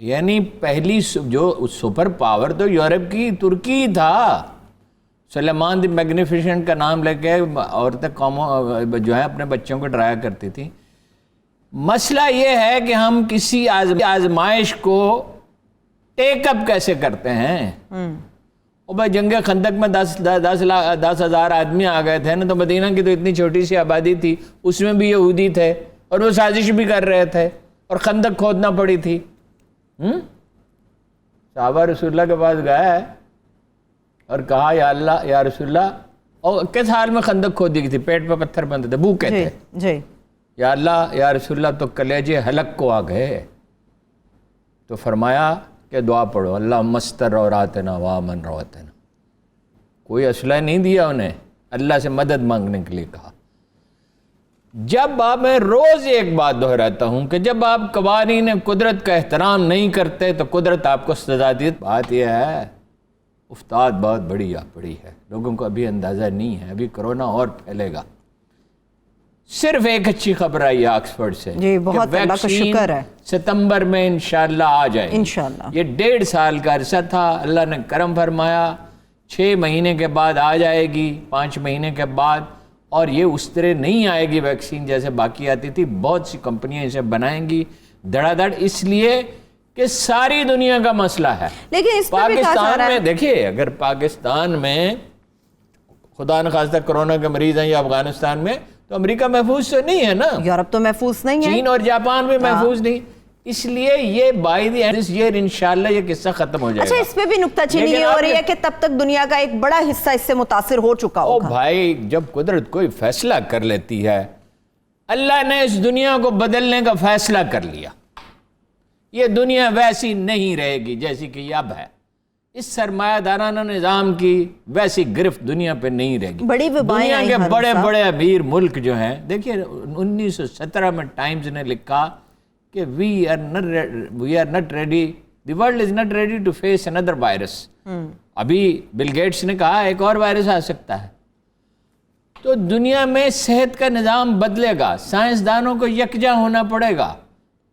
یعنی پہلی جو سپر پاور تو یورپ کی ترکی تھا. سلیمان دی میگنیفیشنٹ کا نام لے کے عورتیں قوموں جو ہے اپنے بچوں کو ڈرایا کرتی تھی. مسئلہ یہ ہے کہ ہم کسی آزمائش کو ٹیک اپ کیسے کرتے ہیں. اور بھائی جنگ خندق میں 10,000 آدمی آ گئے تھے نا, تو مدینہ کی تو اتنی چھوٹی سی آبادی تھی, اس میں بھی یہودی تھے اور وہ سازش بھی کر رہے تھے اور خندق کھودنا پڑی تھی. صحابہ رسول اللہ کے پاس گیا ہے اور کہا یا اللہ یا رسول اللہ, اور کس حال میں خندق کھودی گئی تھی, پیٹ پہ پتھر بندے تھے, بھوکے تھے. جی یا اللہ یا رسول اللہ تو کلیجے حلق کو آ گئے. تو فرمایا کہ دعا پڑھو, اللہ مستر عوراتنا وامن رواتنا. کوئی اسلحہ نہیں دیا انہیں, اللہ سے مدد مانگنے کے لیے کہا. جب میں روز ایک بات دہراتا ہوں کہ جب آپ قوانین قدرت کا احترام نہیں کرتے تو قدرت آپ کو سزا دی. بات یہ ہے افتاد بہت بڑی ہے, لوگوں کو ابھی اندازہ نہیں ہے, ابھی کرونا اور پھیلے گا. صرف ایک اچھی خبر آئی ہے آکسفورڈ سے, جی بہت اللہ کا شکر ہے, ستمبر میں انشاءاللہ آ جائے. انشاءاللہ یہ 1.5 سال کا عرصہ تھا, اللہ نے کرم فرمایا, 6 مہینے کے بعد آ جائے گی, 5 مہینے کے بعد. اور یہ اس طرح نہیں آئے گی ویکسین جیسے باقی آتی تھی, بہت سی کمپنیاں اسے بنائیں گی دھڑا دھڑ, اس لیے کہ ساری دنیا کا مسئلہ ہے. لیکن اس پہ بھی پاکستان میں دیکھیے, اگر پاکستان میں خدا نخواستہ کرونا کے مریض ہیں یا افغانستان میں, تو امریکہ محفوظ تو نہیں ہے نا, یورپ تو محفوظ نہیں ہے, چین اور جاپان بھی محفوظ نہیں. اس لیے یہ by the end this year انشاءاللہ یہ قصہ ختم ہو جائے گا. اچھا اس پہ بھی نکتہ چینی یہ ہو رہی ہے کہ تب تک دنیا کا ایک بڑا حصہ اس سے متاثر ہو چکا ہوگا. بھائی جب قدرت کوئی فیصلہ کر لیتی ہے, اللہ نے اس دنیا کو بدلنے کا فیصلہ کر لیا. یہ دنیا ویسی نہیں رہے گی جیسی کہ یہ اب ہے. اس سرمایہ دارانہ نظام کی ویسی گرفت دنیا پہ نہیں رہے گی. بڑی وبائیں دنیا کے بڑے بڑے امیر ملک جو ہیں, دیکھیے 1917 میں ٹائمز نے لکھا کہ we are not ready, the world is not ready to face another virus. ابھی بل گیٹس نے کہا ایک اور وائرس آ سکتا ہے. تو دنیا میں صحت کا نظام بدلے گا, سائنسدانوں کو یکجا ہونا پڑے گا.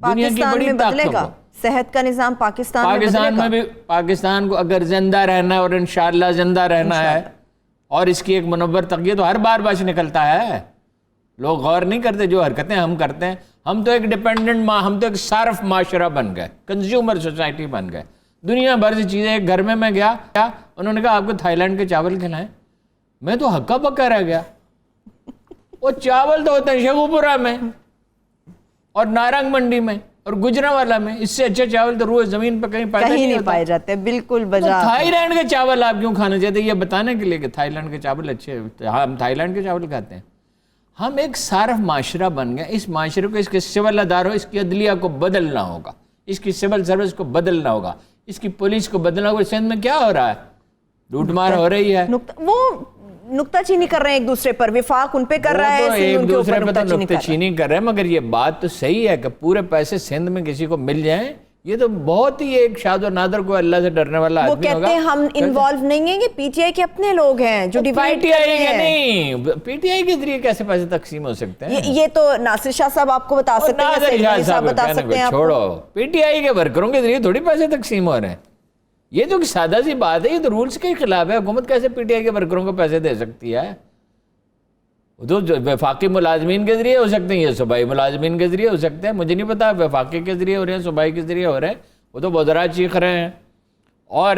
دنیا کی بڑی طاقتوں کو صحت کا نظام پاکستان میں بھی, پاکستان کو اگر زندہ رہنا ہے اور انشاءاللہ زندہ رہنا ہے, اور اس کی ایک منور تقویت تو ہر بار باش نکلتا ہے. لوگ غور نہیں کرتے جو حرکتیں ہم کرتے ہیں. ہم تو ایک ڈیپینڈنٹ ہم تو ایک صارف معاشرہ بن گئے, کنزیومر سوسائٹی بن گئے. دنیا بھر سے چیزیں, ایک گھر میں گیا, انہوں نے کہا آپ کو تھائی لینڈ کے چاول کھلائیں, میں تو ہکا پکا رہ گیا. وہ چاول تو ہوتے ہیں شیخوپورہ میں اور نارنگ منڈی میں اور گجرانوالہ میں, اس سے اچھے چاول تو روئے زمین پہ کہیں پیدا نہیں پائے جاتے. بالکل بجا. تھائی لینڈ کے چاول آپ کیوں کھانا چاہتے ہیں؟ یہ بتانے کے لیے کہ تھائی لینڈ کے چاول اچھے, ہم تھائی لینڈ کے چاول کھاتے ہیں. ہم ایک صارف معاشرہ بن گئے. اس معاشرے کو, اس کے سول اداروں, اس کی عدلیہ کو بدلنا ہوگا, اس کی سول سروس کو بدلنا ہوگا, اس کی پولیس کو بدلنا ہوگا. سندھ میں کیا ہو رہا ہے؟ لوٹ مار ہو رہی ہے. وہ نکتہ چینی کر رہے ہیں ایک دوسرے پر, وفاق ان پہ کر رہا ہے, ایک دوسرے پہ تو نکتہ چینی کر رہے ہیں. مگر یہ بات تو صحیح ہے کہ پورے پیسے سندھ میں کسی کو مل جائیں, یہ تو بہت ہی ایک شاد و نادر کو اللہ سے ڈرنے والا آدمی ہوگا. وہ کہتے ہیں ہم انوالو نہیں ہیں, کہ پی ٹی آئی کے اپنے لوگ ہیں جو ڈیوائیڈ کر رہے ہیں. نہیں, پی ٹی آئی کے ذریعے کیسے پیسے تقسیم ہو سکتے ہیں؟ یہ تو ناصر شاہ صاحب آپ کو بتا سکتے ہیں, ناصر شاہ صاحب بتا سکتے ہیں. چھوڑو, پی ٹی آئی کے ورکروں کے ذریعے تھوڑی پیسے تقسیم ہو رہے ہیں. یہ تو سادہ سی بات ہے, یہ تو رولز کے خلاف ہے. حکومت کیسے پی ٹی آئی کے ورکروں کو پیسے دے سکتی ہے؟ تو وفاقی ملازمین کے ذریعے ہو سکتے ہیں, یہ صوبائی ملازمین کے ذریعے ہو سکتے ہیں. مجھے نہیں پتا وفاقی کے ذریعے ہو رہے ہیں, صوبائی کے ذریعے ہو رہے ہیں, وہ تو وزراء چیخ رہے ہیں. اور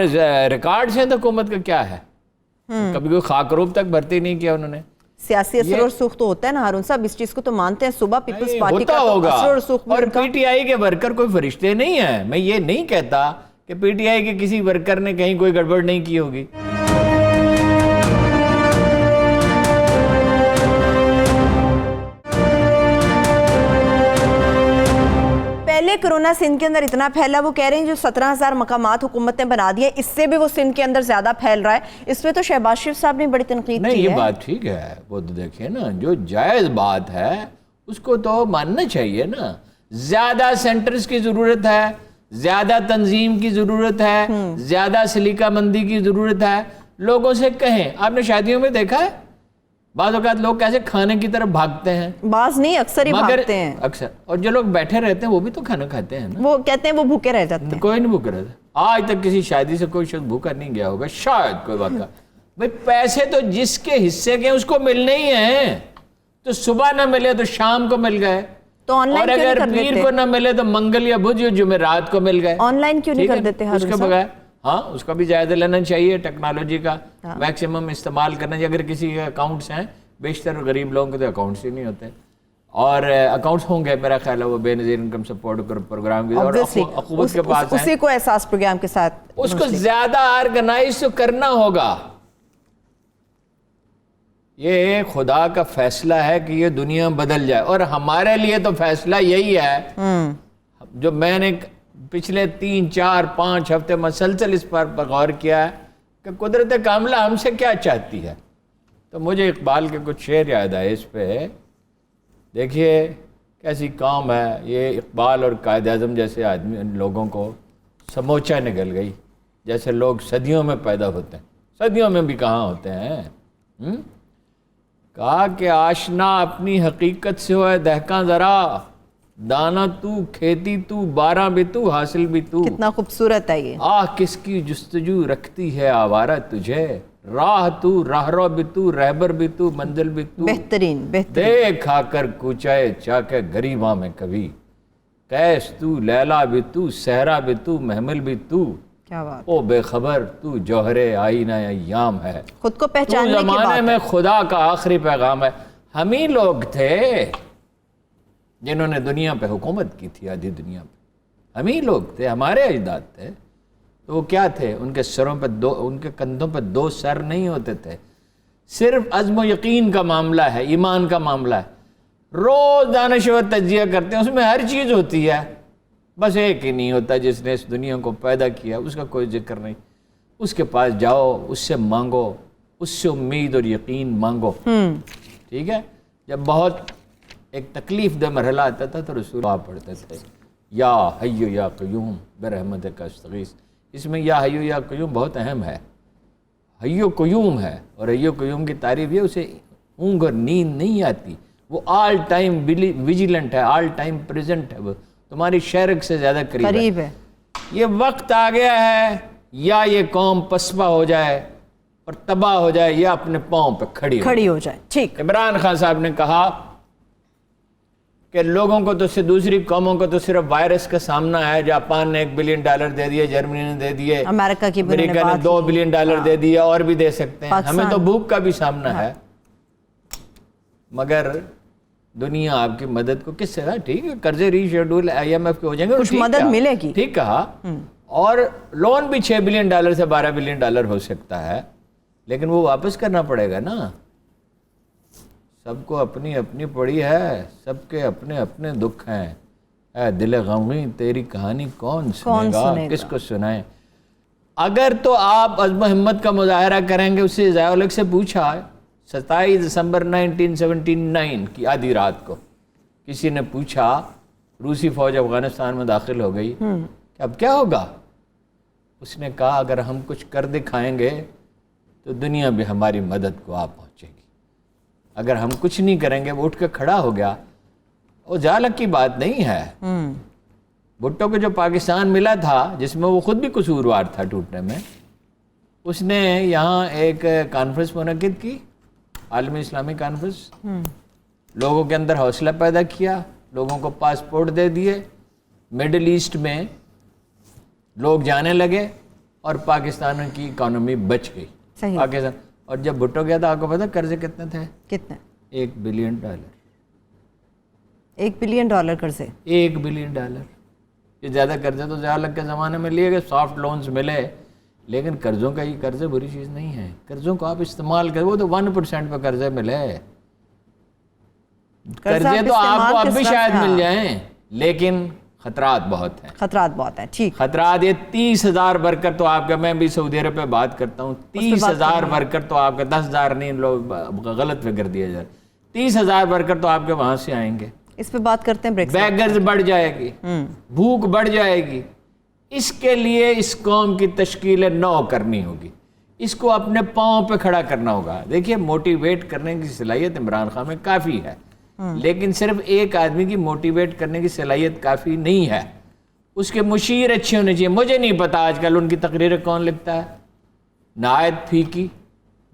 ریکارڈ سے حکومت کا کیا ہے, کبھی کوئی خاک روب تک بھرتی نہیں کیا انہوں نے. سیاسی اثر اور سوخ تو ہوتا ہے نا ہارون صاحب, اس چیز کو تو مانتے ہیں. صبح پیپلز پارٹی کا ہوگا, اثر اور سوخ, اور پی ٹی آئی کے ورکر کوئی فرشتے نہیں ہیں. میں یہ نہیں کہتا کہ پی ٹی آئی کے کسی ورکر نے کہیں کوئی گڑبڑ نہیں کی ہوگی. پہلے کرونا سندھ کے اندر اتنا پھیلا, وہ کہہ رہے ہیں جو 17,000 مقامات حکومت نے بنا دیے, اس سے بھی وہ سندھ کے اندر زیادہ پھیل رہا ہے. اس پہ تو شہباز شریف صاحب نے بڑی تنقید کی ہے. نہیں, یہ بات ٹھیک ہے, وہ تو دیکھیں نا, جو جائز بات ہے اس کو تو ماننا چاہیے نا. زیادہ سینٹرز کی ضرورت ہے, زیادہ تنظیم کی ضرورت ہے, زیادہ سلیقہ مندی کی ضرورت ہے. لوگوں سے کہیں, آپ نے شادیوں میں دیکھا ہے بعض اوقات لوگ کیسے کھانے کی طرف بھاگتے ہیں، بعض نہیں اکثر ہی بھاگتے ہیں اکثر، اور جو لوگ بیٹھے رہتے ہیں وہ بھی تو کھانا کھاتے ہیں نا، وہ کہتے ہیں وہ بھوکے رہ جاتے ہیں. کوئی نہیں بھوکا رہتا. آج تک کسی شادی سے کوئی شخص بھوکا نہیں گیا ہوگا، شاید کوئی واقعہ. بھئی پیسے تو جس کے حصے کے اس کو ملنے ہی ہیں، تو صبح نہ ملے تو شام کو مل گئے، تو آن لائن اور کیوں اگر نہیں کر پیر دیتے؟ کو نہ ملے تو منگل یا بدھ یا جمعرات کو مل گئے. آن لائن کیوں نہیں کر دیتے اس کے ہارون صاحب؟ بغیر ہاں اس کا بھی جائزہ لینا چاہیے، ٹیکنالوجی کا میکسیمم استعمال کرنا چاہیے. اگر کسی کے اکاؤنٹس ہیں، بیشتر غریب لوگوں کے تو اکاؤنٹس ہی نہیں ہوتے، اور اکاؤنٹس ہوں گے میرا خیال ہے وہ بے نظیر انکم سپورٹ پروگرام بھی، اور اخوت کے پاس ہیں، اسی کو احساس پروگرام کے ساتھ اس کو زیادہ آرگنائز تو کرنا ہوگا. یہ خدا کا فیصلہ ہے کہ یہ دنیا بدل جائے، اور ہمارے لیے تو فیصلہ یہی ہے جو میں نے پچھلے 3 4 5 ہفتے مسلسل اس پر غور کیا ہے کہ قدرت کاملہ ہم سے کیا چاہتی ہے. تو مجھے اقبال کے کچھ شعر یاد آئے اس پہ. دیکھیے کیسی قوم ہے یہ، اقبال اور قائد اعظم جیسے آدمی لوگوں کو سموچا نگل گئی. جیسے لوگ صدیوں میں پیدا ہوتے ہیں، صدیوں میں بھی کہاں ہوتے ہیں. کہا کہ آشنا اپنی حقیقت سے ہوئے دہکاں ذرا، دانا تو کھیتی تو باراں بھی تو حاصل بھی تو. کتنا خوبصورت ہے یہ. آہ کس کی جستجو رکھتی ہے آوارہ تجھے، راہ تو راہرو بھی تو رہبر بھی تو منزل بھی تو. بہترین بہترین. دیکھ آ کر کوچائے چاکے غریباں میں کبھی، قیس تو لیلا بھی تو صحرا بھی تو محمل بھی تو. کیا بات. او بے خبر تو جوہر آئینہ ایام ہے، خود کو تو پہچاننے کی زمانے بات میں خدا کا آخری پیغام ہے. ہم ہی لوگ تھے جنہوں نے دنیا پہ حکومت کی تھی، آدھی دنیا پہ ہم ہی لوگ تھے، ہمارے اجداد تھے. تو وہ کیا تھے؟ ان کے سروں پہ ان کے کندھوں پہ 2 سر نہیں ہوتے تھے. صرف عزم و یقین کا معاملہ ہے، ایمان کا معاملہ ہے. روز دانش و تجزیہ کرتے ہیں، اس میں ہر چیز ہوتی ہے، بس ایک ہی نہیں ہوتا جس نے اس دنیا کو پیدا کیا، اس کا کوئی ذکر نہیں. اس کے پاس جاؤ، اس سے مانگو، اس سے امید اور یقین مانگو. ٹھیک ہے. جب بہت ایک تکلیف دہ مرحلہ آتا تھا تو رسول اللہ پڑھتے تھے یا حیو یا قیوم برحمتک استغیث. اس میں یا حیو یا قیوم بہت اہم ہے. حیو قیوم ہے، اور حیو قیوم کی تعریف یہ اسے اونگ اور نیند نہیں آتی، وہ آل ٹائم ویجیلنٹ ہے، آل ٹائم پریزنٹ ہے، وہ تمہاری شرک سے زیادہ قریب ہے. یہ وقت آ گیا ہے یا یہ قوم پسپا ہو جائے اور تباہ ہو جائے، یا اپنے پاؤں پہ کھڑی ہو جائے. ٹھیک. عمران خان صاحب نے کہا کہ لوگوں کو تو دوسری قوموں کو تو صرف وائرس کا سامنا ہے. جاپان نے $1 بلین دے دیے، جرمنی نے دے دیے، امریکہ نے $2 بلین دے دیے، اور بھی دے سکتے ہیں. ہمیں تو بھوک کا بھی سامنا ہے. مگر دنیا آپ کی مدد کو کس سے؟ ٹھیک ہے قرضے ری شیڈول IMF کے ہو جائیں گے، کچھ مدد ملے گی. ٹھیک کہا. اور لون بھی $6 بلین سے $12 بلین ہو سکتا ہے، لیکن وہ واپس کرنا پڑے گا نا. سب کو اپنی اپنی پڑی ہے، سب کے اپنے اپنے دکھ ہیں. اے دل غمی تیری کہانی کون سنے گا، کس کو سنائیں. اگر تو آپ عزم و ہمت کا مظاہرہ کریں گے. اس سے ضیاء الحق سے پوچھا 27 دسمبر 1979 کی آدھی رات کو کسی نے پوچھا، روسی فوج افغانستان میں داخل ہو گئی، کہ اب کیا ہوگا؟ اس نے کہا اگر ہم کچھ کر دکھائیں گے تو دنیا بھی ہماری مدد کو آ پہنچے گی. اگر ہم کچھ نہیں کریں گے. وہ اٹھ کے کھڑا ہو گیا. وہ ضیاء الحق کی بات نہیں ہے. بھٹو کو جو پاکستان ملا تھا، جس میں وہ خود بھی قصوروار تھا ٹوٹنے میں، اس نے یہاں ایک کانفرنس منعقد کی، عالمی اسلامی کانفرنس. لوگوں کے اندر حوصلہ پیدا کیا، لوگوں کو پاسپورٹ دے دیے، مڈل ایسٹ میں لوگ جانے لگے، اور پاکستان کی اکانومی بچ گئی. پاکستان. اور جب بھٹو گیا تھا، آپ کو پتا قرضے کتنے تھے؟ کتنے؟ $1 بلین. $1 بلین قرضے. $1 بلین. یہ زیادہ قرضے تو ضیاء الحق کے زمانے میں لیے گئے، سافٹ لونز ملے، لیکن قرضوں کا یہ قرضے بری چیز نہیں ہے. قرضوں کو آپ استعمال کریں. وہ تو 1% پہ قرضے ملے. قرضے تو آپ کو اب بھی شاید مل جائیں، لیکن خطرات بہت ہیں. خطرات بہت ہیں. ٹھیک. خطرات یہ 30,000 ورکر تو آپ کا، میں بھی سعودی عرب پہ بات کرتا ہوں، 30,000 ورکر تو آپ کا، 10,000 نہیں، لوگ غلط فکر دیا جائے، 30,000 ورکر تو آپ کے وہاں سے آئیں گے. اس پہ بات کرتے ہیں بریک. بیگرز بڑھ جائے گی، بھوک بڑھ جائے گی. اس کے لیے اس قوم کی تشکیل نو کرنی ہوگی. اس کو اپنے پاؤں پہ کھڑا کرنا ہوگا. دیکھیے موٹیویٹ کرنے کی صلاحیت عمران خان میں کافی ہے, لیکن صرف ایک آدمی کی موٹیویٹ کرنے کی صلاحیت کافی نہیں ہے, اس کے مشیر اچھے ہونے چاہیے. مجھے نہیں پتا آج کل ان کی تقریریں کون لکھتا ہے, نہایت پھیکی,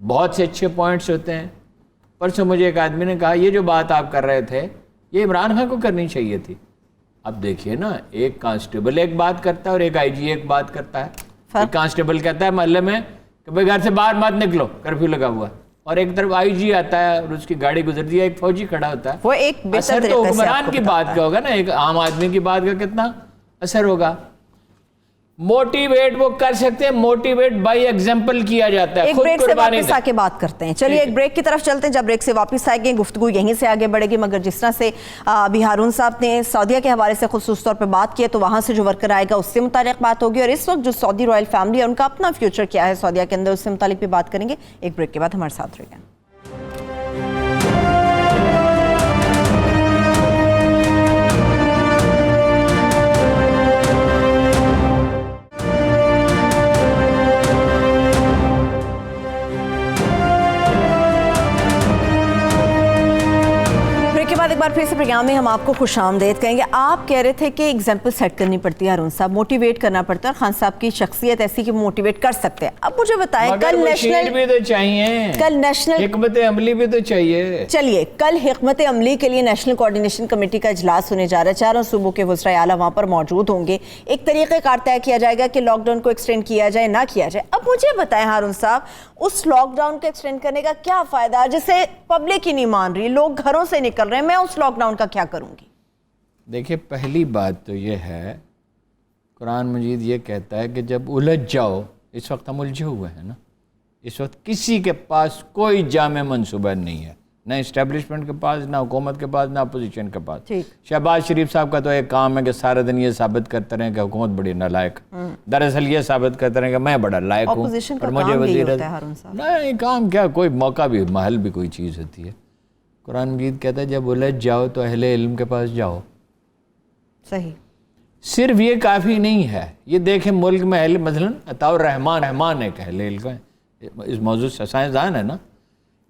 بہت سے اچھے پوائنٹس ہوتے ہیں. پرسوں مجھے ایک آدمی نے کہا یہ جو بات آپ کر رہے تھے یہ عمران خان کو کرنی چاہیے تھی. اب دیکھیے نا, ایک کانسٹیبل ایک بات کرتا ہے اور ایک آئی جی ایک بات کرتا ہے. ایک کانسٹیبل کہتا ہے محلے میں کہ بھائی گھر سے باہر مت نکلو, کرفیو لگا ہوا ہے, اور ایک طرف آئی جی آتا ہے اور اس کی گاڑی گزرتی ہے, ایک فوجی کھڑا ہوتا ہے. وہ ایک اثر تو حکمران کی بات کا ہوگا نا, ایک عام آدمی کی بات کا کتنا اثر ہوگا. موٹیویٹ وہ کر سکتے ہیں, موٹیویٹ بائی ایگزامپل کیا جاتا ہے. ایک بریک سے واپس آ کے بات کرتے ہیں. چلیے ایک بریک کی طرف چلتے ہیں, جب بریک سے واپس آئیں گے گفتگو یہیں سے آگے بڑھے گی. مگر جس طرح سے ابھی ہارون صاحب نے سعودیہ کے حوالے سے خصوص طور پہ بات کی ہے, تو وہاں سے جو ورکر آئے گا اس سے متعلق بات ہوگی, اور اس وقت جو سعودی رائل فیملی ہے ان کا اپنا فیوچر کیا ہے سعودیہ کے اندر, اس سے متعلق بھی بات کریں گے. ایک بریک کے بعد ہمارے ساتھ رہیے گا. ایک بار پھر سے پروگرام میں ہم آپ کو خوش آمدید کہیں گے. آپ کہہ رہے تھے کہ ایگزامپل سیٹ کرنی پڑتی ہے ہارون صاحب, موٹیویٹ کرنا پڑتا ہے, اور خان صاحب کی شخصیت ایسی کہ موٹیویٹ کر سکتے ہیں. اب مجھے بتائیں, کل نیشنل بھی تو چاہیے, کل نیشنل حکمت عملی بھی تو چاہیے. چلیے کل حکمت عملی کے لیے نیشنل کوارڈینیشن کمیٹی کا اجلاس ہونے جا رہا ہے, چاروں صوبوں کے وزراء اعلیٰ وہاں پر موجود ہوں گے. ایک طریقہ کار طے کیا جائے گا کہ لاک ڈاؤن کو ایکسٹینڈ کیا جائے نہ کیا جائے. اب مجھے بتائیں ہارون صاحب, اس لاک ڈاؤن کو ایکسٹینڈ کرنے کا کیا فائدہ ہے جسے پبلک ہی نہیں مان رہی, لوگ گھروں سے نکل رہے ہیں, میں اس لاک ڈاؤن کا کیا کروں گی؟ دیکھیں پہلی بات تو یہ ہے, قرآن مجید یہ کہتا ہے کہ جب الجھ جاؤ, اس وقت ہم الجھے ہوئے ہیں نا, اس وقت کسی کے پاس کوئی جامع منصوبہ نہیں ہے, نہ اسٹیبلشمنٹ کے پاس, نہ حکومت کے پاس, نہ اپوزیشن کے پاس. شہباز شریف صاحب کا تو ایک کام ہے کہ سارا دن یہ ثابت کرتے رہیں کہ حکومت بڑی نالائق, دراصل یہ ثابت کرتے رہیں کہ میں بڑا لائق ہوں اور مجھے وزیر. نہیں کام کیا, کوئی موقع بھی محل بھی کوئی چیز ہوتی ہے. قرآن مجید کہتا ہے جب الجھ جاؤ تو اہل علم کے پاس جاؤ. صحیح. صرف یہ کافی نہیں ہے, یہ دیکھیں ملک میں اہل, مثلا عطاء الرحمان ایک اہل علم ہے, اس موضوع سے سائنسدان ہے نا,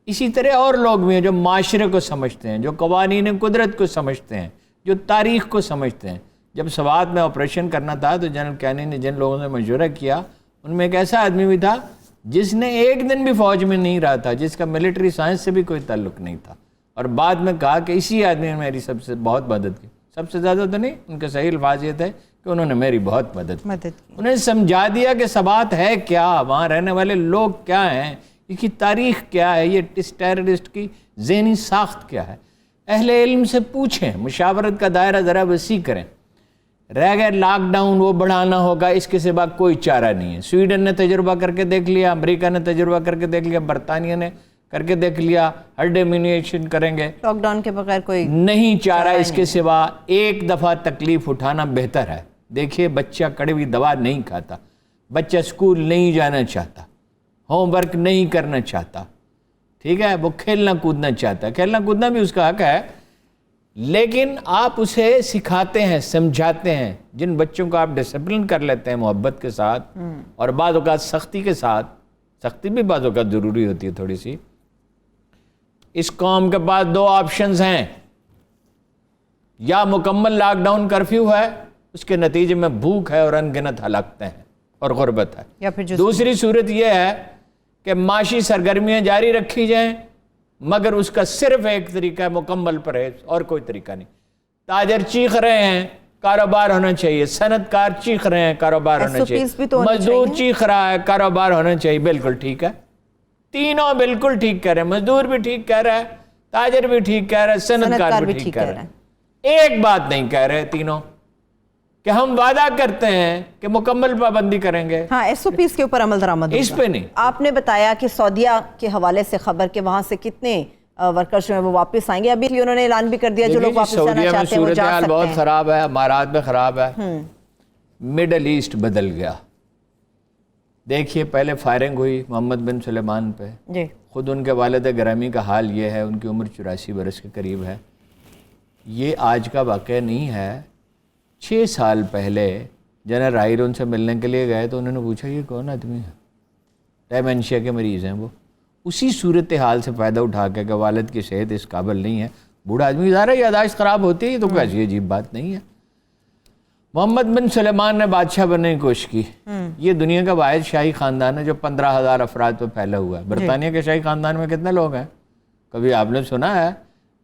اسی طرح اور لوگ بھی ہیں جو معاشرے کو سمجھتے ہیں, جو قوانین قدرت کو سمجھتے ہیں, جو تاریخ کو سمجھتے ہیں. جب سوات میں آپریشن کرنا تھا تو جنرل کینی نے جن لوگوں سے مشورہ کیا, ان میں ایک ایسا آدمی بھی تھا جس نے ایک دن بھی فوج میں نہیں رہا تھا, جس کا ملٹری سائنس سے بھی کوئی تعلق نہیں تھا, اور بعد میں کہا کہ اسی آدمی نے میری سب سے بہت مدد کی. سب سے زیادہ تو نہیں, ان کے صحیح الفاظ یہ تھے کہ انہوں نے میری بہت مدد کی. انہیں سمجھا دیا کہ سوات ہے کیا, وہاں رہنے والے لوگ کیا ہیں, اس کی تاریخ کیا ہے, یہ اس ٹیررسٹ کی ذہنی ساخت کیا ہے. اہل علم سے پوچھیں, مشاورت کا دائرہ ذرا وسیع کریں. رہ گئے لاک ڈاؤن, وہ بڑھانا ہوگا, اس کے سوا کوئی چارہ نہیں ہے. سویڈن نے تجربہ کر کے دیکھ لیا, امریکہ نے تجربہ کر کے دیکھ لیا, برطانیہ نے کر کے دیکھ لیا, ہرڈ ایمونیشن کریں گے, لاک ڈاؤن کے بغیر کوئی نہیں چارہ اس کے سوا. ایک دفعہ تکلیف اٹھانا بہتر ہے. دیکھیے بچہ کڑوی دوا نہیں کھاتا, بچہ اسکول نہیں جانا چاہتا, ہوم ورک نہیں کرنا چاہتا, ٹھیک ہے, وہ کھیلنا کودنا چاہتا ہے, کھیلنا کودنا بھی اس کا حق ہے, لیکن آپ اسے سکھاتے ہیں, سمجھاتے ہیں. جن بچوں کو آپ ڈسپلن کر لیتے ہیں محبت کے ساتھ, اور بعض اوقات سختی کے ساتھ, سختی بھی بعض اوقات ضروری ہوتی ہے تھوڑی سی. اس قوم کے پاس دو آپشنز ہیں, یا مکمل لاک ڈاؤن کرفیو ہے, اس کے نتیجے میں بھوک ہے اور ان گنت ہلاکتیں ہیں اور غربت ہے, یا پھر دوسری صورت یہ ہے کہ معاشی سرگرمیاں جاری رکھی جائیں, مگر اس کا صرف ایک طریقہ ہے مکمل پرہیز, اور کوئی طریقہ نہیں. تاجر چیخ رہے ہیں کاروبار ہونا چاہیے, صنعت کار چیخ رہے ہیں کاروبار ہونا چاہیے, مزدور چیخ رہا ہے کاروبار ہونا چاہیے, بالکل ٹھیک ہے, تینوں بالکل ٹھیک کہہ رہے ہیں. مزدور بھی ٹھیک کہہ رہا ہے, تاجر بھی ٹھیک کہہ رہا ہے, صنعت کار بھی ٹھیک کہہ رہا ہے. ایک بات نہیں کہہ رہے تینوں, کہ ہم وعدہ کرتے ہیں کہ مکمل پابندی کریں گے. ہاں, ایس او پیز کے اوپر عمل درآمد ہوگا, اس پہ نہیں. آپ نے بتایا کہ سعودیہ کے حوالے سے خبر کہ وہاں سے کتنے ورکرز جو ہیں وہ واپس آئیں گے. ابھی انہوں نے اعلان بھی کر دیا جو لوگ واپس آنا چاہتے ہیں وہ جا سکتے ہیں. صورتحال بہت خراب ہے, امارات میں خراب ہے, مڈل ایسٹ بدل گیا. دیکھیے پہلے فائرنگ ہوئی محمد بن سلیمان پہ, خود ان کے والد گرامی کا حال یہ ہے, ان کی عمر 84 برس کے قریب ہے. یہ آج کا واقعہ نہیں ہے. 6 سال پہلے جنرل راہیل ان سے ملنے کے لیے گئے تو انہوں نے پوچھا یہ کون آدمی ہے, ڈیمنشیا کے مریض ہیں وہ، اسی صورتحال سے فائدہ اٹھا کے کہ والد کی صحت اس قابل نہیں ہے، بوڑھا آدمی ظاہر ہے یاداشت خراب ہوتی ہے، تو کوئی ایسی عجیب بات نہیں ہے۔ محمد بن سلیمان نے بادشاہ بننے کی کوشش کی، یہ دنیا کا واحد شاہی خاندان ہے جو 15,000 افراد پہ پھیلا ہوا ہے۔ برطانیہ کے شاہی خاندان میں کتنے لوگ ہیں؟ کبھی آپ نے سنا ہے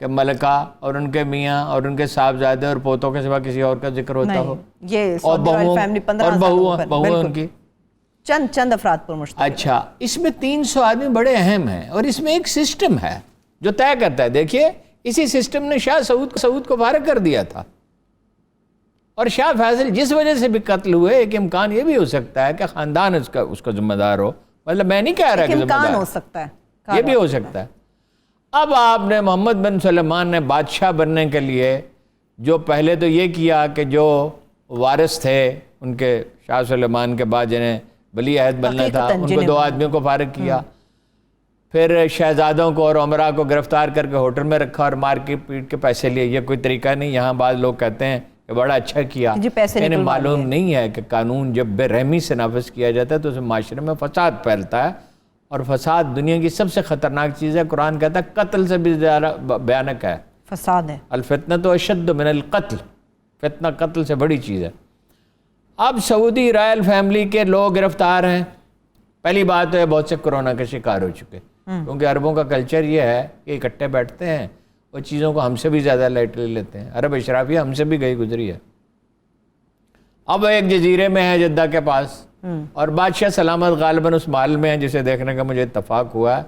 کہ ملکہ اور ان کے میاں اور ان کے صاحبزادے اور پوتوں کے سوا کسی اور کا ذکر ہوتا ہو؟ یہ اور بہویں ان کی چند افراد پر مشتمل۔ اچھا، اس میں 300 آدمی بڑے اہم ہیں، اور اس میں ایک سسٹم ہے جو طے کرتا ہے۔ دیکھیے، اسی سسٹم نے شاہ سعود کو فارغ کر دیا تھا، اور شاہ فیصل جس وجہ سے بھی قتل ہوئے، ایک امکان یہ بھی ہو سکتا ہے کہ خاندان اس کا ذمہ دار ہو، مطلب میں نہیں کہہ رہا کہ ذمہ دار ہو سکتا ہے، یہ بھی ہو سکتا ہے۔ اب آپ نے محمد بن سلیمان نے بادشاہ بننے کے لیے جو پہلے تو یہ کیا کہ جو وارث تھے ان کے شاہ سلیمان کے بعد جنہیں ولی عہد بننا تھا، ان کو 2 آدمیوں کو فارغ کیا، پھر شہزادوں کو اور امراء کو گرفتار کر کے ہوٹل میں رکھا اور مار کے پیٹ کے پیسے لیے۔ یہ کوئی طریقہ نہیں۔ یہاں بعض لوگ کہتے ہیں کہ بڑا اچھا کیا، انہیں معلوم نہیں ہے کہ قانون جب بے رحمی سے نافذ کیا جاتا ہے تو اسے معاشرے میں فساد پھیلتا ہے، اور فساد دنیا کی سب سے خطرناک چیز ہے۔ قرآن کہتا ہے قتل سے بھی زیادہ بھیانک ہے فساد ہے، الفتنۃ اشد من القتل، فتنہ قتل سے بڑی چیز ہے۔ اب سعودی رائل فیملی کے لوگ گرفتار ہیں۔ پہلی بات تو ہے بہت سے کورونا کے شکار ہو چکے، کیونکہ عربوں کا کلچر یہ ہے کہ اکٹھے بیٹھتے ہیں اور چیزوں کو ہم سے بھی زیادہ لائٹلی لیتے ہیں۔ عرب اشرافیہ ہم سے بھی گئی گزری ہے۔ اب ایک جزیرے میں ہے جدہ کے پاس، اور بادشاہ سلامت غالباً اس محل میں ہے جسے دیکھنے کا مجھے اتفاق ہوا ہے۔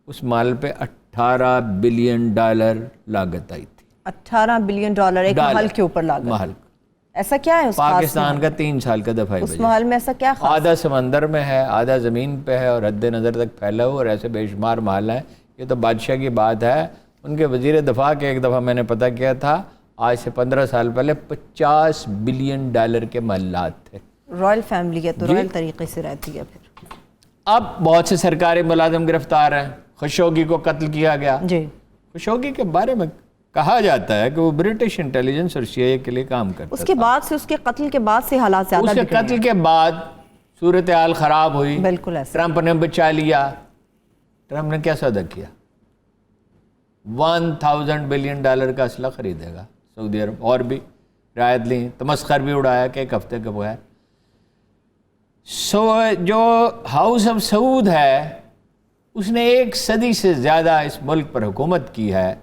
اس محل پہ $18 بلین لاگت آئی تھی۔ $18 بلین ایک محل کے اوپر لاگت؟ محل ایسا کیا ہے اس پاکستان کا 3 سال کا دفاعی اس محل میں ایسا کیا خاص؟ آدھا سمندر میں ہے، آدھا زمین پہ ہے، اور حد نظر تک پھیلا ہوا، اور ایسے بے شمار محل ہیں۔ یہ تو بادشاہ کی بات ہے۔ ان کے وزیر دفاع کے ایک دفعہ میں نے پتہ کیا تھا، آج سے 15 سال پہلے $50 بلین کے محلات تھے۔ رائل فیملی ہے تو رائل طریقے سے رہتی ہے۔ پھر اب بہت سے سرکاری ملازم گرفتار ہیں۔ خشوگی کو قتل کیا گیا۔ جی، خشوگی کے بارے میں کہا جاتا ہے کہ وہ برٹش انٹیلیجنس اور CIA کے لیے کام کرتا اس کے بعد سے، اس کے قتل کے بعد سے حالات زیادہ اس کے قتل کے بعد صورتحال خراب ہوئی۔ بالکل ایسا۔ ٹرمپ نے بچا لیا۔ ٹرمپ نے کیا سودا کیا؟ $1000 بلین کا اسلحہ خریدے گا سعودی عرب، اور بھی رعایت لی، تمسخر بھی اڑایا کہ 1 ہفتے کے بغیر۔ جو ہاؤس آف سعود ہے اس نے 1 صدی سے زیادہ اس ملک پر حکومت کی ہے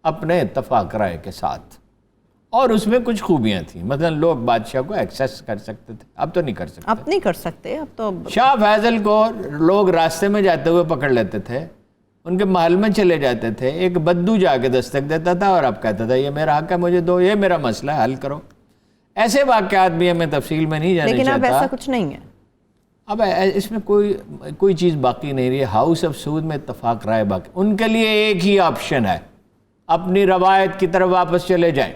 اپنے اتفاق رائے کے ساتھ، اور اس میں کچھ خوبیاں تھیں۔ مثلا لوگ بادشاہ کو ایکسیس کر سکتے تھے، اب تو نہیں کر سکتے۔ اب نہیں کر سکتے، اب تو شاہ فیصل کو لوگ راستے میں جاتے ہوئے پکڑ لیتے تھے، ان کے محل میں چلے جاتے تھے، ایک بدو جا کے دستک دیتا تھا اور اب کہتا تھا یہ میرا حق ہے، مجھے دو، یہ میرا مسئلہ ہے، حل کرو۔ ایسے واقعات بھی ہمیں تفصیل میں نہیں جانے چاہتا، لیکن اب ایسا کچھ نہیں ہے۔ اب اس میں کوئی چیز باقی نہیں رہی۔ ہاؤس آف سعود میں اتفاق رائے باقی، ان کے لیے ایک ہی آپشن ہے، اپنی روایت کی طرف واپس چلے جائیں۔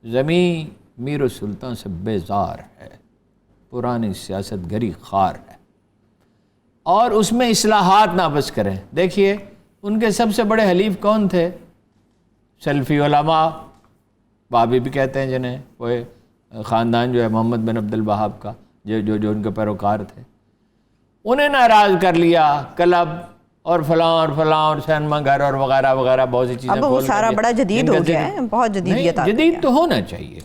زمین میر و سلطان سے بیزار ہے، پرانی سیاست گری خار ہے، اور اس میں اصلاحات نافذ کریں۔ دیکھیے ان کے سب سے بڑے حلیف کون تھے؟ سلفی علماء، بابی بھی کہتے ہیں جنہیں، وہ خاندان جو ہے محمد بن عبد الوہاب کا، جو ان کے پیروکار تھے، انہیں ناراض کر لیا۔ کلب اور فلاں اور فلاں اور سینما گھر اور وغیرہ وغیرہ بہت سی چیزیں، اب وہ سارا بڑا جدید ہو گیا ہے، بہت جدیدیت آ گئی ہے۔ جدید تو ہونا چاہیے،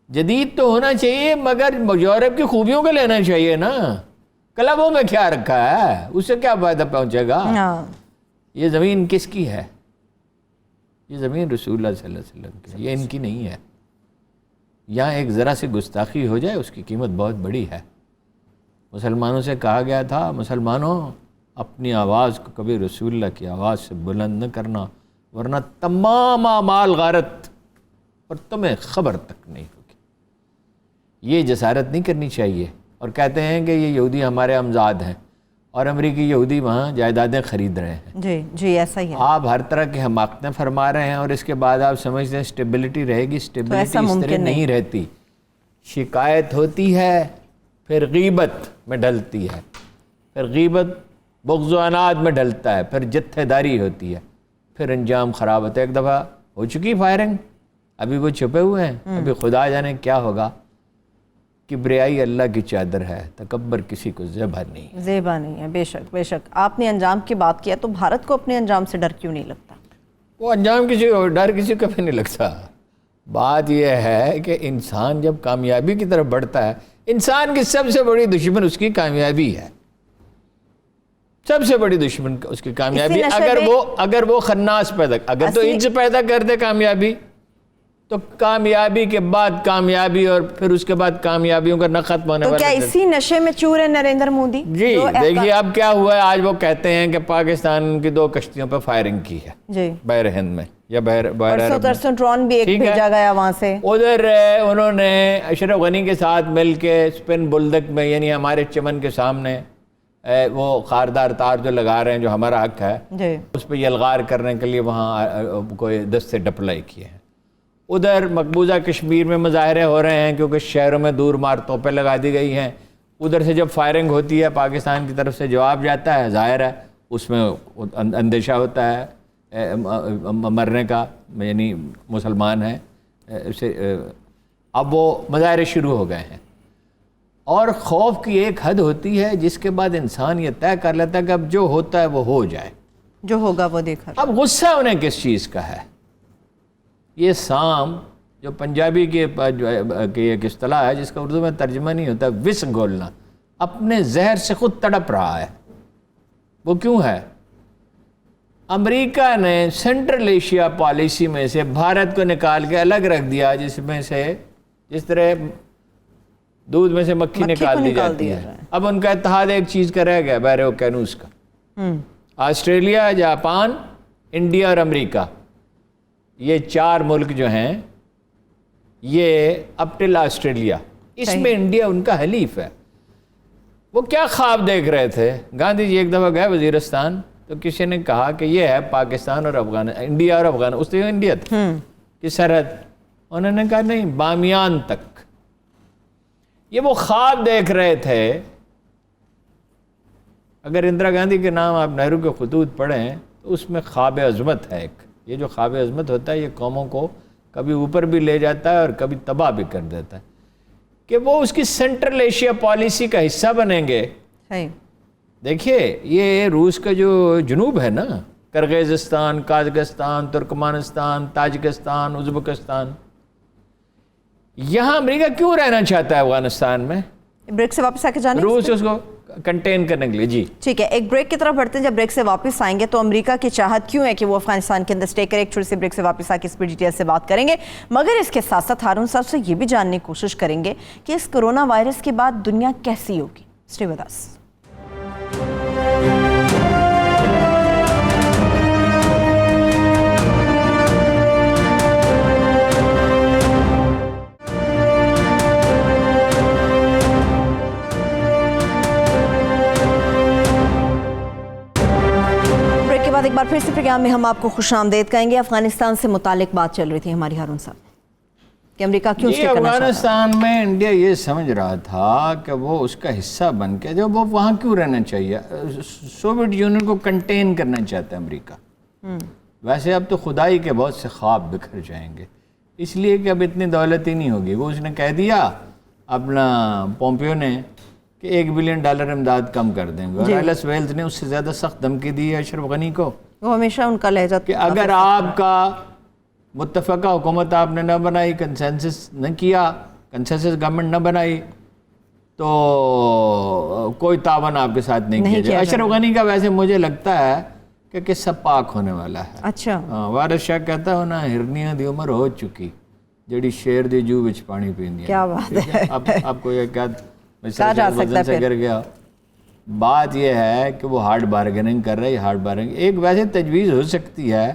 جدید تو ہونا چاہیے، مگر یورپ کی خوبیوں کو لینا چاہیے نا۔ کلبوں میں کیا رکھا ہے؟ اس سے کیا فائدہ پہنچے گا؟ یہ زمین کس کی ہے؟ یہ زمین رسول اللہ صلی اللہ علیہ وسلم کی ہے، یہ ان کی نہیں ہے۔ یہاں ایک ذرا سی گستاخی ہو جائے اس کی قیمت بہت بڑی ہے۔ مسلمانوں سے کہا گیا تھا، مسلمانوں اپنی آواز کو کبھی رسول اللہ کی آواز سے بلند نہ کرنا، ورنہ تمام اعمال غارت اور تمہیں خبر تک نہیں ہوگی۔ یہ جسارت نہیں کرنی چاہیے۔ اور کہتے ہیں کہ یہ یہودی ہمارے امزاد ہیں، اور امریکی یہودی وہاں جائیدادیں خرید رہے ہیں۔ جی جی ایسا ہی ہے۔ آپ ہر طرح کی حماقتیں فرما رہے ہیں، اور اس کے بعد آپ سمجھتے ہیں اسٹیبلٹی رہے گی۔ اسٹیبلٹی اس طرح نہیں رہتی۔ شکایت ہوتی ہے، پھر غیبت میں ڈھلتی ہے، پھر غیبت بغض و عناد میں ڈھلتا ہے، پھر جتھے داری ہوتی ہے، پھر انجام خراب ہوتا ہے۔ ایک دفعہ ہو چکی فائرنگ، ابھی وہ چھپے ہوئے ہیں، ابھی خدا جانے کیا ہوگا۔ کبریائی اللہ کی چادر ہے، تکبر کسی کو زیبا نہیں۔ زیبا نہیں ہے، بے شک بے شک۔ آپ نے انجام کی بات کیا، تو بھارت کو اپنے انجام سے ڈر کیوں نہیں لگتا؟ وہ انجام ڈر کسی کو بھی نہیں لگتا۔ بات یہ ہے کہ انسان جب کامیابی کی طرف بڑھتا ہے، انسان کی سب سے بڑی دشمن اس کی کامیابی ہے، سب سے بڑی دشمن اس کی کامیابی۔ اگر وہ خناس اگر تو ان سے پیدا کر دے کامیابی، تو کامیابی کے بعد کامیابی اور پھر اس کے بعد کامیابیوں کا نہ ختم ہونے تو والا۔ کیا اسی نشے میں چور ہے نریندر مودی؟ جی دیکھیے اب کیا ہوا ہے، آج وہ کہتے ہیں کہ پاکستان کی 2 کشتیوں پہ فائرنگ کی ہے جی بحر ہند میں یا بحر پرسوں ڈرون بھی ایک بھیجا گیا وہاں سے۔ ادھر انہوں نے اشرف غنی کے ساتھ مل کے اسپن بلدک میں، یعنی ہمارے چمن کے سامنے وہ خاردار تار جو لگا رہے ہیں جو ہمارا حق ہے، جی اس پہ یلغار کرنے کے لیے وہاں کوئی دستے ڈپلائی کیے ہیں۔ ادھر مقبوضہ کشمیر میں مظاہرے ہو رہے ہیں کیونکہ شہروں میں دور مار توپیں لگا دی گئی ہیں۔ ادھر سے جب فائرنگ ہوتی ہے پاکستان کی طرف سے جواب جاتا ہے، ظاہر ہے اس میں اندیشہ ہوتا ہے مرنے کا، یعنی مسلمان ہے اسے۔ اب وہ مظاہرے شروع ہو گئے ہیں، اور خوف کی ایک حد ہوتی ہے جس کے بعد انسان یہ طے کر لیتا ہے کہ اب جو ہوتا ہے وہ ہو جائے، جو ہوگا وہ دیکھا۔ اب غصہ انہیں کس چیز کا ہے؟ یہ سام جو پنجابی کی ایک اصطلاح ہے جس کا اردو میں ترجمہ نہیں ہوتا، وس گھولنا، اپنے زہر سے خود تڑپ رہا ہے۔ وہ کیوں ہے؟ امریکہ نے سینٹرل ایشیا پالیسی میں سے بھارت کو نکال کے الگ رکھ دیا، جس طرح دودھ میں سے مکھی نکال دی جاتی ہے۔ اب ان کا اتحاد ایک چیز کا رہ گیا، بحر اوقیانوس کا۔ آسٹریلیا، جاپان، انڈیا اور امریکہ، یہ 4 ملک جو ہیں، یہ اپ ٹل آسٹریلیا، اس میں انڈیا ان کا حلیف ہے۔ وہ کیا خواب دیکھ رہے تھے؟ گاندھی جی ایک دفعہ گئے وزیرستان، تو کسی نے کہا کہ یہ ہے پاکستان اور انڈیا اور افغانستان، اس سے انڈیا تھا کہ سرحد، انہوں نے کہا نہیں، بامیان تک۔ یہ وہ خواب دیکھ رہے تھے۔ اگر اندرا گاندھی کے نام آپ نہرو کے خطوط پڑھیں تو اس میں خواب عظمت ہے ایک۔ یہ جو خواب عظمت ہوتا ہے یہ قوموں کو کبھی اوپر بھی لے جاتا ہے اور کبھی تباہ بھی کر دیتا ہے، کہ وہ اس کی سینٹرل ایشیا پالیسی کا حصہ بنیں گے۔ دیکھیے یہ روس کا جو جنوب ہے نا، کرغیزستان، قازقستان، ترکمانستان، تاجکستان، ازبکستان، یہاں امریکہ کیوں رہنا چاہتا ہے افغانستان میں؟ بریک سے واپس آ کے جانے، روس اس کو کنٹین کرنے کے لیے۔ جی ٹھیک ہے، ایک بریک کی طرف بڑھتے ہیں۔ جب بریک سے واپس آئیں گے تو امریکہ کی چاہت کیوں ہے کہ وہ افغانستان کے اندر سٹے کرے؟ ایک چھوٹی سی بریک سے واپس آ کے اس پر ڈیٹیل سے بات کریں گے، مگر اس کے ساتھ ساتھ ہارون صاحب سے یہ بھی جاننے کی کوشش کریں گے کہ اس کرونا وائرس کے بعد دنیا کیسی ہوگی۔ Stay with us. ایک بار پھر سے پروگرام میں ہم آپ کو خوش آمدید کہیں گے۔ افغانستان سے متعلق بات چل رہی تھی ہماری ہارون صاحب کہ امریکہ کیوں اسٹے کرنا چاہتا ہے؟ افغانستان میں انڈیا یہ سمجھ رہا تھا کہ وہ اس کا حصہ بن کے جو وہ وہاں کیوں رہنا چاہیے، سوویت یونین کو کنٹین کرنا چاہتا ہے امریکہ۔ ویسے اب تو خدائی کے بہت سے خواب بکھر جائیں گے، اس لیے کہ اب اتنی دولت ہی نہیں ہوگی۔ وہ اس نے کہہ دیا اپنا پومپیو نے کہ $1 بلین امداد کم کر دیں گے، اور ایلس ویلز نے اس سے زیادہ سخت دھمکی دی ہے اشرف غنی کو، وہ ہمیشہ ان کا لہجہ کہ اگر آپ کا متفقہ حکومت آپ نے نہ بنائی، کنسنسس نہ کیا، کنسنسس گورنمنٹ نہ بنائی، تو کوئی تعاون آپ کے ساتھ نہیں کیا جائے۔ اشرف غنی کا ویسے مجھے لگتا ہے کہ قصہ پاک ہونے والا ہے۔ اچھا، وارث شاہ کہتا ہو نا، ہرنیاں دی عمر ہو چکی، جڑی شیر دی جو وچ پانی پیندی ہے۔ کیا بات ہے، آپ کو یہ وزن سے گر گیا۔ بات یہ ہے کہ وہ ہارڈ بارگننگ کر رہے ہیں، ہارڈ بارگننگ ایک ویسے تجویز ہو سکتی ہے۔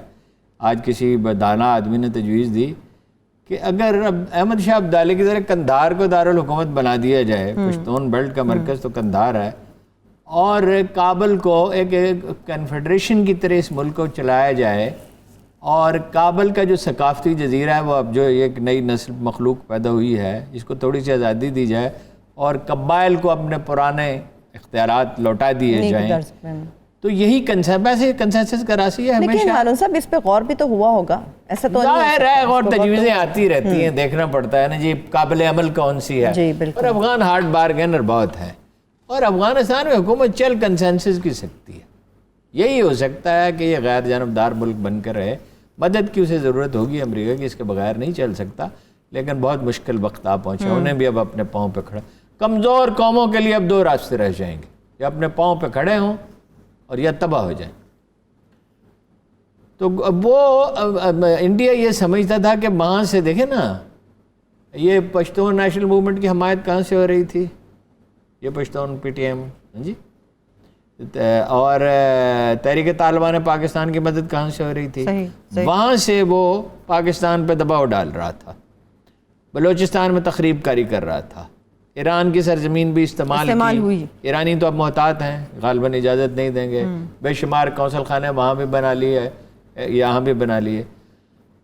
آج کسی دانا آدمی نے تجویز دی کہ اگر احمد شاہ ابدالی کی طرح قندھار کو دارالحکومت بنا دیا جائے، پشتون بیلٹ کا مرکز تو قندھار ہے، اور کابل کو ایک کنفیڈریشن کی طرح اس ملک کو چلایا جائے، اور کابل کا جو ثقافتی جزیرہ ہے وہ اب جو ایک نئی نسل مخلوق پیدا ہوئی ہے، اس کو تھوڑی سی آزادی دی جائے اور قبائل کو اپنے پرانے اختیارات لوٹا دیے جائیں، تو یہی کنسنسس کراسی ہے لیکن ہارون صاحب اس پہ غور بھی تو ہوا ہوگا, ایسا تو ظاہر ہے اور تجویزیں آتی رہتی ہیں, دیکھنا پڑتا ہے نا جی قابل عمل کون سی ہے. جی بالکل. اور افغان ہارڈ بارگینر بہت ہیں, اور افغانستان میں حکومت چل کنسنسس کی سکتی ہے. یہی ہو سکتا ہے کہ یہ غیر جانبدار ملک بن کر رہے, مدد کی اسے ضرورت ہوگی امریکہ کی, اس کے بغیر نہیں چل سکتا, لیکن بہت مشکل وقت آ پہنچا, انہیں بھی اب اپنے پاؤں پہ کھڑا. کمزور قوموں کے لیے اب دو راستے رہ جائیں گے, یا اپنے پاؤں پہ کھڑے ہوں اور یا تباہ ہو جائیں. تو وہ انڈیا یہ سمجھتا تھا کہ وہاں سے دیکھیں نا, یہ پشتون نیشنل موومنٹ کی حمایت کہاں سے ہو رہی تھی, یہ پشتون پی ٹی ایم جی, اور تحریک طالبان پاکستان کی مدد کہاں سے ہو رہی تھی, وہاں سے وہ پاکستان پہ دباؤ ڈال رہا تھا, بلوچستان میں تخریب کاری کر رہا تھا, ایران کی سرزمین بھی استعمال ہوئی. ایرانی تو اب محتاط ہیں, غالباً اجازت نہیں دیں گے, بے شمار قونصل خانے وہاں بھی بنا لیے, یہاں بھی بنا لیے.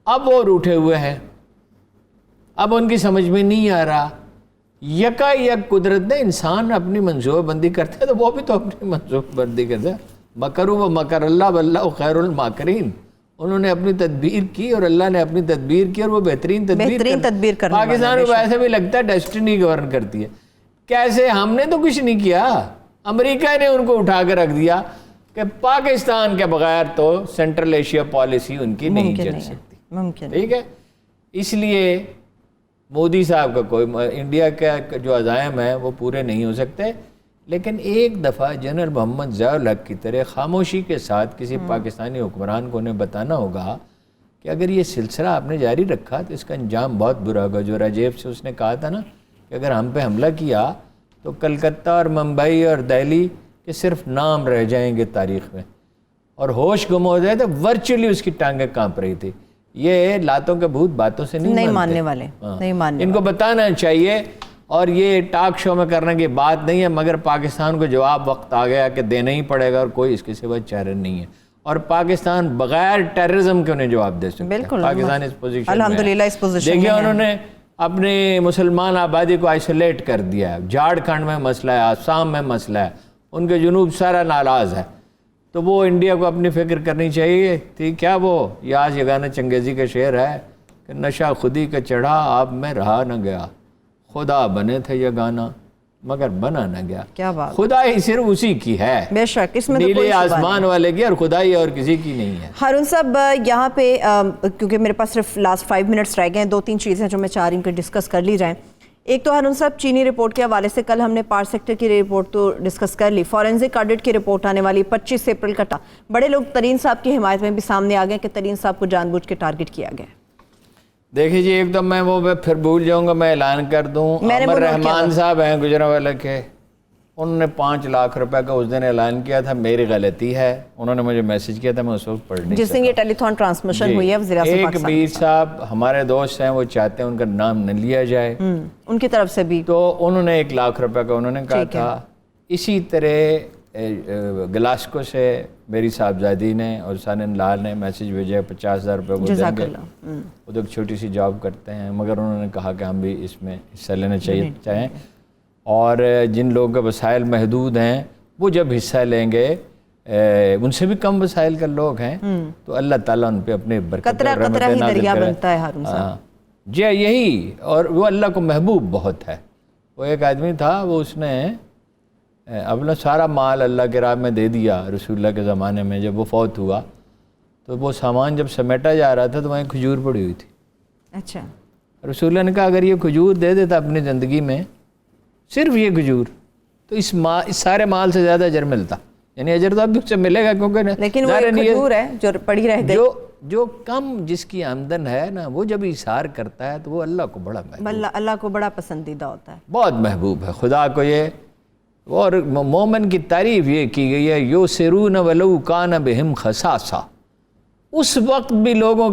اب وہ روٹھے ہوئے ہیں, اب ان کی سمجھ میں نہیں آ رہا. یکا یک قدرت نے انسان اپنی منصوبہ بندی کرتے ہیں تو وہ بھی تو اپنی منصوبہ بندی کرتے ہیں. مکروا و مکر اللہ واللہ خیر الماکرین. انہوں نے اپنی تدبیر کی اور اللہ نے اپنی تدبیر کی, اور وہ بہترین تدبیر کرنے. پاکستان کو ایسے بھی لگتا ہے ڈیسٹنی گورن کرتی ہے. کیسے؟ ہم نے تو کچھ نہیں کیا, امریکہ نے ان کو اٹھا کے رکھ دیا کہ پاکستان کے بغیر تو سینٹرل ایشیا پالیسی ان کی نہیں چل سکتی. ٹھیک ہے, اس لیے مودی صاحب کا کوئی, انڈیا کا جو عزائم ہیں وہ پورے نہیں ہو سکتے, لیکن ایک دفعہ جنرل محمد ضیاء الحق کی طرح خاموشی کے ساتھ کسی پاکستانی حکمران کو انہیں بتانا ہوگا کہ اگر یہ سلسلہ آپ نے جاری رکھا تو اس کا انجام بہت برا ہوگا. جو راجیب سے اس نے کہا تھا نا کہ اگر ہم پہ حملہ کیا تو کلکتہ اور ممبئی اور دہلی کے صرف نام رہ جائیں گے تاریخ میں, اور ہوش گم ہو جائے تو ورچولی اس کی ٹانگیں کانپ رہی تھی. یہ لاتوں کے بھوت باتوں سے نہیں ماننے والے, نہیں ماننے, ان کو بتانا چاہیے. اور یہ ٹاک شو میں کرنے کی بات نہیں ہے, مگر پاکستان کو جواب وقت آ گیا کہ دینا ہی پڑے گا, اور کوئی اس کے سوا چارہ نہیں ہے. اور پاکستان بغیر ٹیررزم کے انہیں جواب دے سکتا ہے. بالکل, پاکستان اس پوزیشن الحمدللہ اس پوزیشن دیکھیے انہوں نے اپنے مسلمان آبادی کو آئسولیٹ کر دیا ہے. جھارکھنڈ میں مسئلہ ہے, آسام میں مسئلہ ہے, ان کے جنوب سارا ناراض ہے. تو وہ انڈیا کو اپنی فکر کرنی چاہیے تھی. کیا وہ یہ آج یہ گانا چنگیزی کا شعر ہے کہ نشہ خودی کا چڑھا آپ میں رہا نہ گیا, خدا بنے تھے یہ گانا مگر بنا نہ گیا. کیا بات, خدائی صرف اسی کی ہے, بے شک, اس میں تو نیلے آسمان والے کی, اور خدائی اور کسی کی نہیں ہے. ہارون صاحب یہاں پہ کیونکہ میرے پاس صرف لاسٹ 5 منٹس رہ گئے ہیں, 2-3 چیزیں جو میں چاہ رہی ہوں کہ ڈسکس کر لی جائیں. ایک تو ہارون صاحب چینی رپورٹ کے حوالے سے کل ہم نے پار سیکٹر کی رپورٹ تو ڈسکس کر لی, فورینزک آڈٹ کی رپورٹ آنے والی 25 اپریل کا. بڑے لوگ ترین صاحب کی حمایت میں بھی سامنے آ گئے کہ ترین صاحب کو جان بوجھ کے ٹارگٹ کیا گیا. دیکھیں جی, ایک تو میں وہ پھر بھول جاؤں گا, میں اعلان کر دوں. عمر رحمان صاحب ہیں گجرانوالہ کے, انہوں نے 5 لاکھ روپے کا اس دن اعلان کیا تھا. میری غلطی ہے, انہوں نے مجھے میسج کیا تھا, میں اس وقت پڑھ نہیں سکتا. جس دن یہ ٹیلی تھون ٹرانسمیشن ہوئی ہے وزیر اعظم ایک پاکستان, میر صاحب ہمارے دوست ہیں, وہ چاہتے ہیں ان کا نام نہ لیا جائے, ان کی طرف سے بھی, تو انہوں نے 1 لاکھ روپے کا انہوں نے کہا تھا. اسی طرح گلاسکو سے میری صاحبزادی نے اور سانن لال نے میسج بھیجا 50,000 روپے وہ دیں گے. وہ تو ایک چھوٹی سی جاب کرتے ہیں, مگر انہوں نے کہا کہ ہم بھی اس میں حصہ لینا چاہیں. اور جن لوگوں کے وسائل محدود ہیں وہ جب حصہ لیں گے, ان سے بھی کم وسائل کے لوگ ہیں, تو اللہ تعالیٰ ان پہ اپنے برکت اور رحمت نازل کرے. جی یہی, اور وہ اللہ کو محبوب بہت ہے. وہ ایک آدمی تھا, وہ اس نے اپنا سارا مال اللہ کے راہ میں دے دیا رسول اللہ کے زمانے میں. جب وہ فوت ہوا تو وہ سامان جب سمیٹا جا رہا تھا تو وہیں کھجور پڑی ہوئی تھی. اچھا, رسول اللہ نے کہا اگر یہ کھجور دے دیتا اپنی زندگی میں, صرف یہ کھجور, تو اس سارے مال سے زیادہ اجر ملتا. یعنی اجر تو اب سے ملے گا, کیونکہ لیکن وہ کھجور ہے جو پڑی رہ گئی. جو کم جس کی آمدن ہے نا, وہ جب اثار کرتا ہے تو وہ اللہ کو بڑا محبوب, اللہ کو بڑا پسندیدہ ہوتا ہے, بہت محبوب ہے خدا کو یہ. اور مومن کی تعریف یہ کی گئی ہے, یوسرون ولو کان بہم خصاصہ, اس وقت بھی لوگوں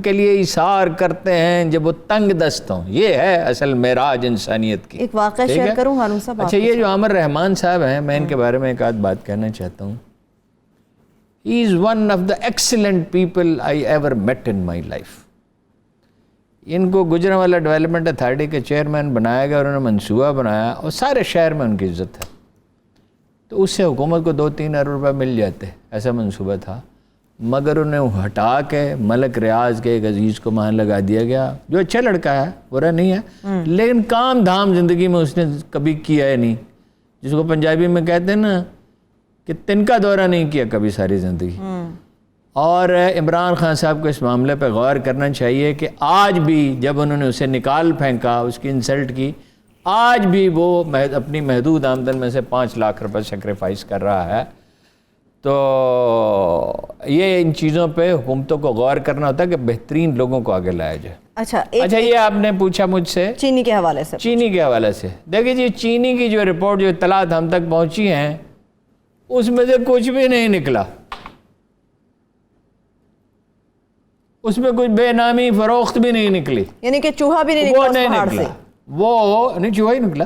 کے لیے اثار کرتے ہیں جب وہ تنگ دست ہوں. یہ ہے اصل معراج انسانیت کی. ایک واقعہ شیئر کروں ہارون صاحب. اچھا, یہ جو عامر رحمان صاحب ہیں, میں ان کے بارے میں ایک آدھ بات کہنا چاہتا ہوں. He is one of the excellent people I ever met in my life. ان کو گجرانوالہ ڈیولپمنٹ اتھارٹی کے چیئرمین بنایا گیا, اور انہوں نے منصوبہ بنایا, اور سارے شہر میں ان کی عزت ہے. تو اس سے حکومت کو 2-3 ارب روپے مل جاتے، ایسا منصوبہ تھا، مگر انہیں ہٹا کے ملک ریاض کے ایک عزیز کو وہاں لگا دیا گیا، جو اچھا لڑکا ہے، برا نہیں ہے، لیکن کام دھام زندگی میں اس نے کبھی کیا ہے نہیں، جس کو پنجابی میں کہتے ہیں نا کہ تنکا دورہ نہیں کیا کبھی ساری زندگی۔ اور عمران خان صاحب کو اس معاملے پہ غور کرنا چاہیے کہ آج بھی جب انہوں نے اسے نکال پھینکا، اس کی انسلٹ کی، آج بھی وہ اپنی محدود آمدن میں سے 5 لاکھ روپے سیکریفائس کر رہا ہے۔ تو یہ ان چیزوں پہ حکومتوں کو غور کرنا ہوتا ہے کہ بہترین لوگوں کو آگے لایا جائے۔ اچھا یہ آپ نے پوچھا مجھ سے چینی کے حوالے سے، چینی کے حوالے سے، دیکھیں جی چینی کی جو رپورٹ، جو اطلاعات ہم تک پہنچی ہیں، اس میں سے کچھ بھی نہیں نکلا، اس میں کچھ بے نامی فروخت بھی نہیں نکلی، یعنی کہ چوہا بھی نہیں وہ نکلا نہیں پہاڑ سے۔ نکلا، وہ نہیں، چوہا ہی نکلا۔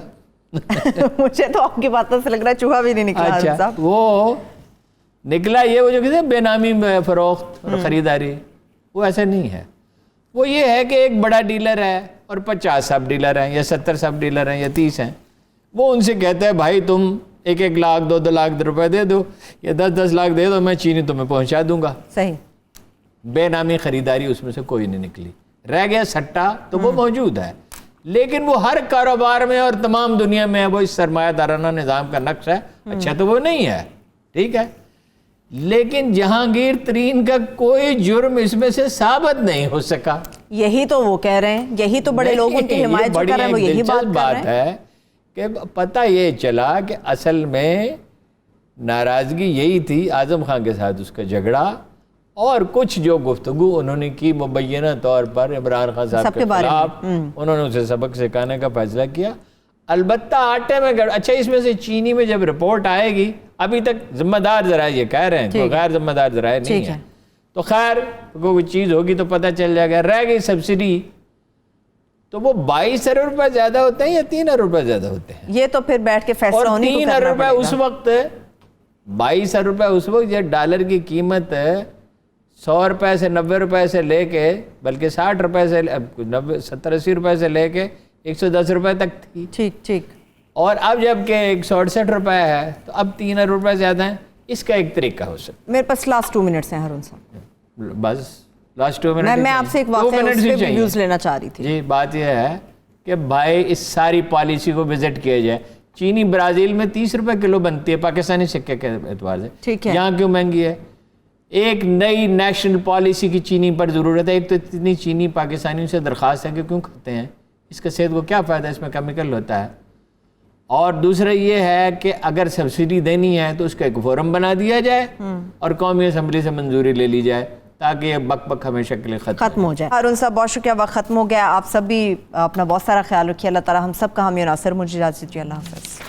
مجھے تو آپ کی باتوں سے لگ رہا ہے چوہا بھی نہیں نکلا۔ ہارون اچھا، صاحب وہ نکلا یہ وہ جو کہتے ہیں بے نامی فروخت اور خریداری، وہ ایسا نہیں ہے۔ وہ یہ ہے کہ ایک بڑا ڈیلر ہے اور 50 سب ڈیلر ہیں یا 70 سب ڈیلر ہیں یا 30 ہیں، وہ ان سے کہتا ہے بھائی تم 1-1 لاکھ 2-2 لاکھ روپے دے دو یا 10-10 لاکھ دے دو، میں چینی تمہیں پہنچا دوں گا۔ صحیح، بے نامی خریداری اس میں سے کوئی نہیں نکلی، رہ گیا سٹا، تو وہ موجود ہے، لیکن وہ ہر کاروبار میں اور تمام دنیا میں وہ اس سرمایہ دارانہ نظام کا نقش ہے، اچھا تو وہ نہیں ہے، ٹھیک ہے، لیکن جہانگیر ترین کا کوئی جرم اس میں سے ثابت نہیں ہو سکا۔ یہی تو وہ کہہ رہے ہیں، یہی تو بڑے لوگ ان کی حمایت جو کر رہے ہیں، وہ یہی بات کر رہے ہیں ہے کہ پتہ یہ چلا کہ اصل میں ناراضگی یہی تھی اعظم خان کے ساتھ اس کا جھگڑا، اور کچھ جو گفتگو انہوں نے کی مبینہ طور پر عمران خان صاحب کے خلاف، انہوں نے اسے سبق سکھانے کا فیصلہ کیا۔ البتہ آٹے میں اچھا اس میں سے چینی میں جب رپورٹ آئے گی، ابھی تک ذمہ دار ذرائع یہ کہہ رہے ہیں، کوئی غیر ذمہ دار ذرائع نہیں ہے، تو خیر کوئی چیز ہوگی تو پتہ چل جائے گا۔ رہ گئی سبسڈی، تو وہ 22 ارب روپے زیادہ ہوتے ہیں یا 3 ارب روپے زیادہ ہوتے ہیں؟ یہ تو پھر بیٹھ کے فیصلہ اور ہونے کو 3 کرنا ارب روپے پڑے اس گا۔ وقت، 22 ارب روپے اس وقت، یہ ڈالر کی قیمت 100 روپے سے 90 روپے سے لے کے، بلکہ 60 روپے سے 70-80 روپے سے لے کے 110 روپے تک تھی، ٹھیک ٹھیک، اور اب جب کہ 168 روپے ہے تو اب 3 ارب روپے زیادہ ہیں۔ اس کا ایک طریقہ ہو سکتا میرے پاس لاسٹ 2 منٹس ہیں ہارون صاحب، ہے، بس لاسٹ 2 منٹ میں آپ سے ایک واقعہ اس پہ ویوز لینا چاہ رہی تھی۔ جی، بات یہ ہے کہ بھائی اس ساری پالیسی کو وزٹ کیا جائے۔ چینی برازیل میں 30 روپے کلو بنتی ہے پاکستانی سکے کے اعتبار سے، ٹھیک ہے، یہاں کیوں مہنگی ہے؟ ایک نئی نیشنل پالیسی کی چینی پر ضرورت ہے۔ ایک تو اتنی چینی پاکستانیوں سے درخواست ہے کہ کیوں کھاتے ہیں، اس کا صحت کو کیا فائدہ ہے، اس میں کیمیکل ہوتا ہے، اور دوسرا یہ ہے کہ اگر سبسڈی دینی ہے تو اس کا ایک فورم بنا دیا جائے اور قومی اسمبلی سے منظوری لے لی جائے، تاکہ یہ بک بک ہمیشہ کے لیے ختم ہو جائے۔ ہارون صاحب بہت شکریہ، وقت ختم ہو گیا۔ آپ سب بھی اپنا بہت سارا خیال رکھیے، اللہ تعالیٰ ہم سب کا حامی و ناصر۔ مجھے اجازت دیجیے، اللہ حافظ۔